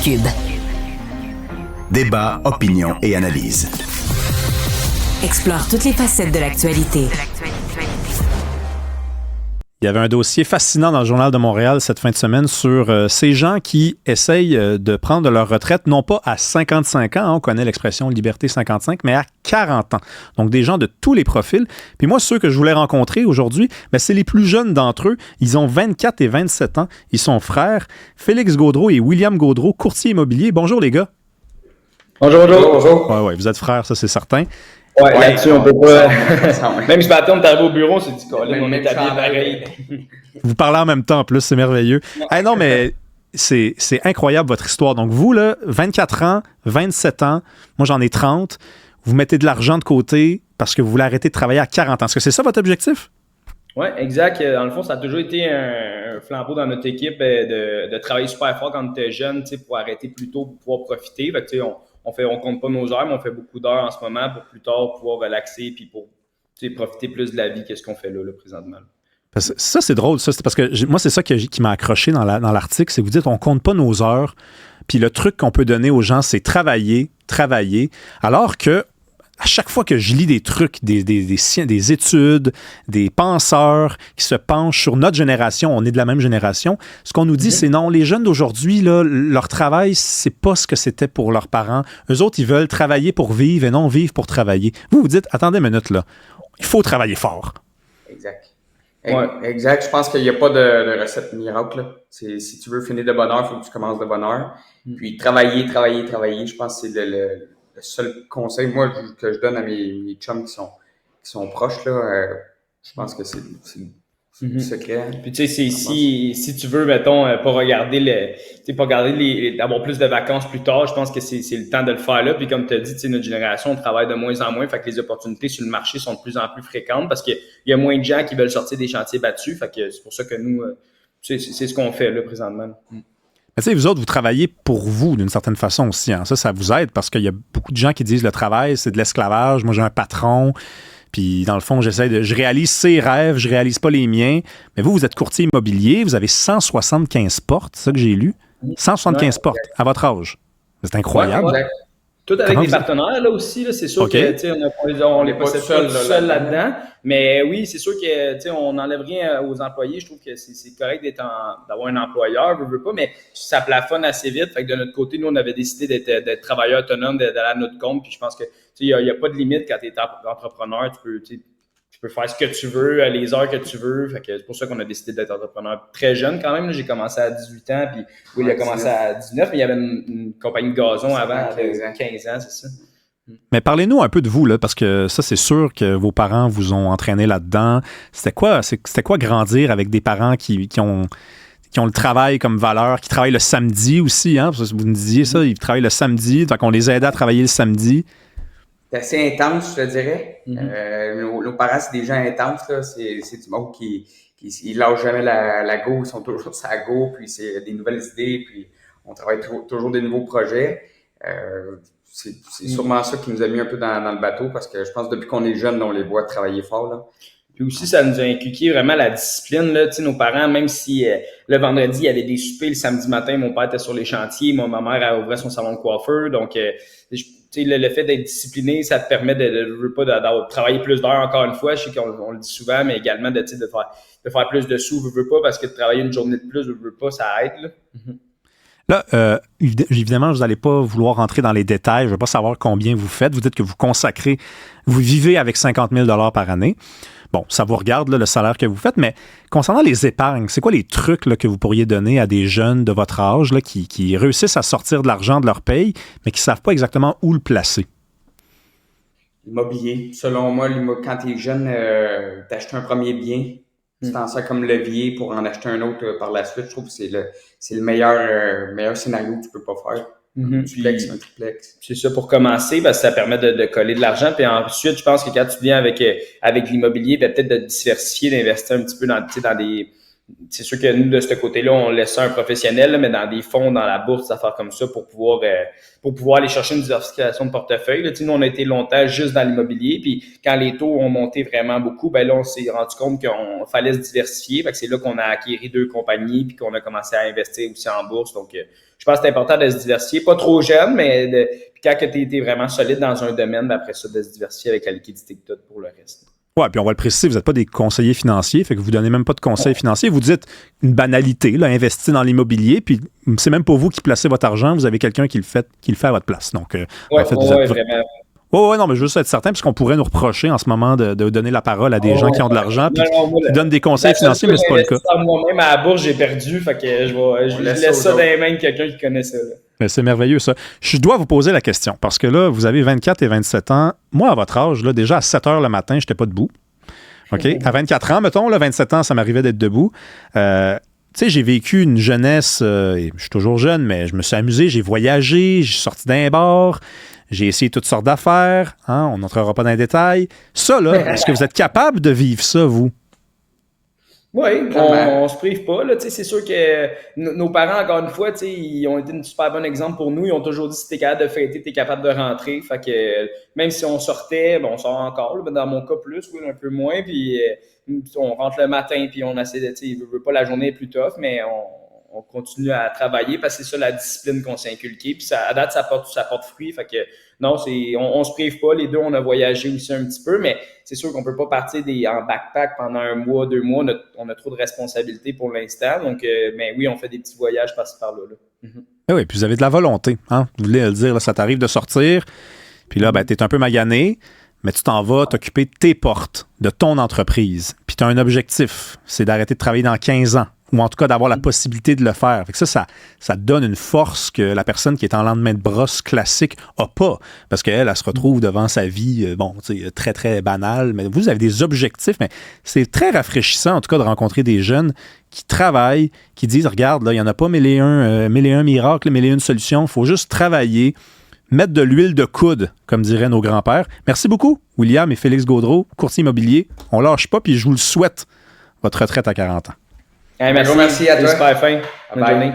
Cube. Débat, opinion et analyse. Explore toutes les facettes de l'actualité. Il y avait un dossier fascinant dans le Journal de Montréal cette fin de semaine sur ces gens qui essayent de prendre leur retraite, non pas à 55 ans, on connaît l'expression liberté 55, mais à 40 ans. Donc, des gens de tous les profils. Puis moi, ceux que je voulais rencontrer aujourd'hui, c'est les plus jeunes d'entre eux. Ils ont 24 et 27 ans. Ils sont frères. Félix Gaudreau et William Gaudreau, courtier immobilier. Bonjour, les gars. Bonjour. Bonjour. Ouais, vous êtes frères, ça, c'est certain. Ouais, là-dessus, on peut pas. Même ce matin, on est arrivé au bureau, on s'est dit qu'on est habillé pareil. Vous parlez en même temps, en plus, c'est merveilleux. Hey, non, mais c'est incroyable, votre histoire. Donc, vous, là, 24 ans, 27 ans, moi, j'en ai 30. Vous mettez de l'argent de côté parce que vous voulez arrêter de travailler à 40 ans. Est-ce que c'est ça, votre objectif? Oui, exact. Dans le fond, ça a toujours été un flambeau dans notre équipe de travailler super fort quand on était jeune, pour arrêter plus tôt pour pouvoir profiter. Fait que, on compte pas nos heures, mais on fait beaucoup d'heures en ce moment pour plus tard pouvoir relaxer puis pour profiter plus de la vie que ce qu'on fait là présentement. Parce que ça, c'est drôle. Ça, c'est parce que moi, c'est ça qui m'a accroché dans l'article. C'est que vous dites, on compte pas nos heures. Puis le truc qu'on peut donner aux gens, c'est travailler. Alors que à chaque fois que je lis des trucs, des études, des penseurs qui se penchent sur notre génération, on est de la même génération, ce qu'on nous dit, c'est non, les jeunes d'aujourd'hui, là, leur travail, c'est pas ce que c'était pour leurs parents. Eux autres, ils veulent travailler pour vivre et non vivre pour travailler. Vous dites, attendez une minute, là, il faut travailler fort. Exact. Ouais. Exact. Je pense qu'il n'y a pas de recette miracle, là. Si tu veux finir de bonne heure, il faut que tu commences de bonne heure. Puis travailler. Je pense que c'est le seul conseil, moi, que je donne à mes chums qui sont proches, là, je pense que c'est le secret. Puis tu sais, si tu veux, mettons, pas regarder d'avoir plus de vacances plus tard, je pense que c'est le temps de le faire là. Puis comme tu as dit, notre génération, on travaille de moins en moins, fait que les opportunités sur le marché sont de plus en plus fréquentes parce qu'il y a moins de gens qui veulent sortir des chantiers battus. Fait que c'est pour ça que nous, c'est ce qu'on fait là présentement. Mais tu sais, vous autres, vous travaillez pour vous d'une certaine façon aussi. Hein. Ça vous aide parce qu'il y a beaucoup de gens qui disent le travail, c'est de l'esclavage. Moi, j'ai un patron. Puis, dans le fond, je réalise ses rêves, je réalise pas les miens. Mais vous êtes courtier immobilier, vous avez 175 portes, c'est ça que j'ai lu. 175 portes à votre âge. C'est incroyable. Ouais. Tout avec des partenaires, là aussi, là, c'est sûr que on n'est pas seul là-dedans. Mais oui, c'est sûr que on n'enlève rien aux employés. Je trouve que c'est correct d'avoir un employeur, je veux pas, mais ça plafonne assez vite. Fait que de notre côté, nous, on avait décidé d'être travailleurs autonomes, d'aller à notre compte. Puis je pense que il y a pas de limite quand tu es entrepreneur. Tu peux faire ce que tu veux, les heures que tu veux. Fait que c'est pour ça qu'on a décidé d'être entrepreneur très jeune quand même. Là. J'ai commencé à 18 ans, puis il a commencé à 19, mais il y avait une compagnie de gazon avant, à 15 ans, c'est ça. Mais parlez-nous un peu de vous, là, parce que ça, c'est sûr que vos parents vous ont entraîné là-dedans. C'était quoi grandir avec des parents qui ont le travail comme valeur, qui travaillent le samedi aussi, hein? Parce que vous nous disiez ça, ils travaillent le samedi, donc on les aidait à travailler le samedi. C'est assez intense, je te dirais. Nos parents, c'est des gens intenses, là. C'est du monde qui lâchent jamais la go, ils sont toujours sur la go, puis c'est des nouvelles idées, puis on travaille toujours des nouveaux projets. C'est sûrement ça qui nous a mis un peu dans le bateau, parce que je pense que depuis qu'on est jeune, on les voit travailler fort, là. Puis aussi, ça nous a inculqué vraiment la discipline, là. Tu sais, nos parents, même si le vendredi, il y avait des soupers, le samedi matin, mon père était sur les chantiers, ma mère a ouvert son salon de coiffeur, donc le fait d'être discipliné, ça te permet de travailler plus d'heures, encore une fois. Je sais qu'on le dit souvent, mais également de faire plus de sous, veux pas, parce que de travailler une journée de plus, veux pas, ça aide, là. Là, évidemment, vous n'allez pas vouloir rentrer dans les détails. Je ne veux pas savoir combien vous faites. Vous dites que vous vivez avec 50 000 $ par année. Bon, ça vous regarde, là, le salaire que vous faites, mais concernant les épargnes, c'est quoi les trucs là, que vous pourriez donner à des jeunes de votre âge là, qui réussissent à sortir de l'argent de leur paye, mais qui ne savent pas exactement où le placer? L'immobilier. Selon moi, quand tu es jeune, t'achètes un premier bien, tu t'en sers comme levier pour en acheter un autre par la suite. Je trouve que c'est le meilleur scénario que tu peux pas faire. Un duplex, un triplex. C'est ça pour commencer, parce que ça permet de coller de l'argent. Puis ensuite, je pense que quand tu viens avec l'immobilier, peut-être de diversifier, d'investir un petit peu dans c'est sûr que nous, de ce côté-là, on laisse ça un professionnel, là, mais dans des fonds, dans la bourse, des affaires comme ça, pour pouvoir aller chercher une diversification de portefeuille. Là, nous, on a été longtemps juste dans l'immobilier, puis quand les taux ont monté vraiment beaucoup, ben là, on s'est rendu compte qu'il fallait se diversifier. Fait que c'est là qu'on a acquis 2 compagnies, puis qu'on a commencé à investir aussi en bourse. Donc, je pense que c'est important de se diversifier. Pas trop jeune, mais puis quand tu as été vraiment solide dans un domaine, ben après ça, de se diversifier avec la liquidité que tu as pour le reste. Oui, puis on va le préciser, vous n'êtes pas des conseillers financiers, fait que vous ne donnez même pas de conseils financiers. Vous dites une banalité, là, investir dans l'immobilier, puis c'est même pas vous qui placez votre argent, vous avez quelqu'un qui le fait à votre place. Donc, en fait, vous êtes vraiment. Oui, non, mais juste être certain, puisqu'on pourrait nous reprocher en ce moment de donner la parole à des gens qui ont de l'argent puis qui donnent des conseils financiers, mais c'est pas le cas. Moi-même, à la bourse, j'ai perdu, fait que je laisse ça dans les mains de quelqu'un qui connaît ça. Mais c'est merveilleux, ça. Je dois vous poser la question, parce que là, vous avez 24 et 27 ans. Moi, à votre âge, là, déjà à 7 heures le matin, je n'étais pas debout. OK? À 24 ans, mettons, là, 27 ans, ça m'arrivait d'être debout. Tu sais, j'ai vécu une jeunesse, je suis toujours jeune, mais je me suis amusé, j'ai voyagé, j'ai sorti d'un bar, j'ai essayé toutes sortes d'affaires, hein, on n'entrera pas dans les détails. Ça, là, est-ce que vous êtes capable de vivre ça, vous? Oui, on se prive pas. Là, c'est sûr que nos parents, encore une fois, ils ont été un super bon exemple pour nous. Ils ont toujours dit si t'es capable de fêter, t'es capable de rentrer. Fait que même si on sortait, on sort encore, là, dans mon cas plus, oui, un peu moins. Puis on rentre le matin, puis on essaie de, il veut pas la journée est plus tough, mais on continue à travailler parce que c'est ça la discipline qu'on s'est inculquée. Puis à date, ça porte fruit. Fait que non, on se prive pas. Les deux, on a voyagé aussi un petit peu, mais c'est sûr qu'on peut pas partir en backpack pendant 1 mois, 2 mois. On a trop de responsabilités pour l'instant. Donc, mais oui, on fait des petits voyages par-ci par-là. Mm-hmm. Oui, puis vous avez de la volonté. Hein? Vous voulez le dire, là, ça t'arrive de sortir. Puis là, tu es un peu magané, mais tu t'en vas t'occuper de tes portes, de ton entreprise. Puis tu as un objectif, c'est d'arrêter de travailler dans 15 ans. Ou en tout cas d'avoir la possibilité de le faire. Fait que ça te donne une force que la personne qui est en lendemain de brosse classique n'a pas. Parce qu'elle se retrouve devant sa vie, très, très banale. Mais vous avez des objectifs, mais c'est très rafraîchissant, en tout cas, de rencontrer des jeunes qui travaillent, qui disent, regarde, là, il n'y en a pas mille et un miracles, mille et une solutions. Il faut juste travailler, mettre de l'huile de coude, comme diraient nos grands-pères. Merci beaucoup, William et Félix Gaudreault, courtier immobilier. On lâche pas, puis je vous le souhaite, votre retraite à 40 ans. Merci à toi. Super fin. Bonne journée.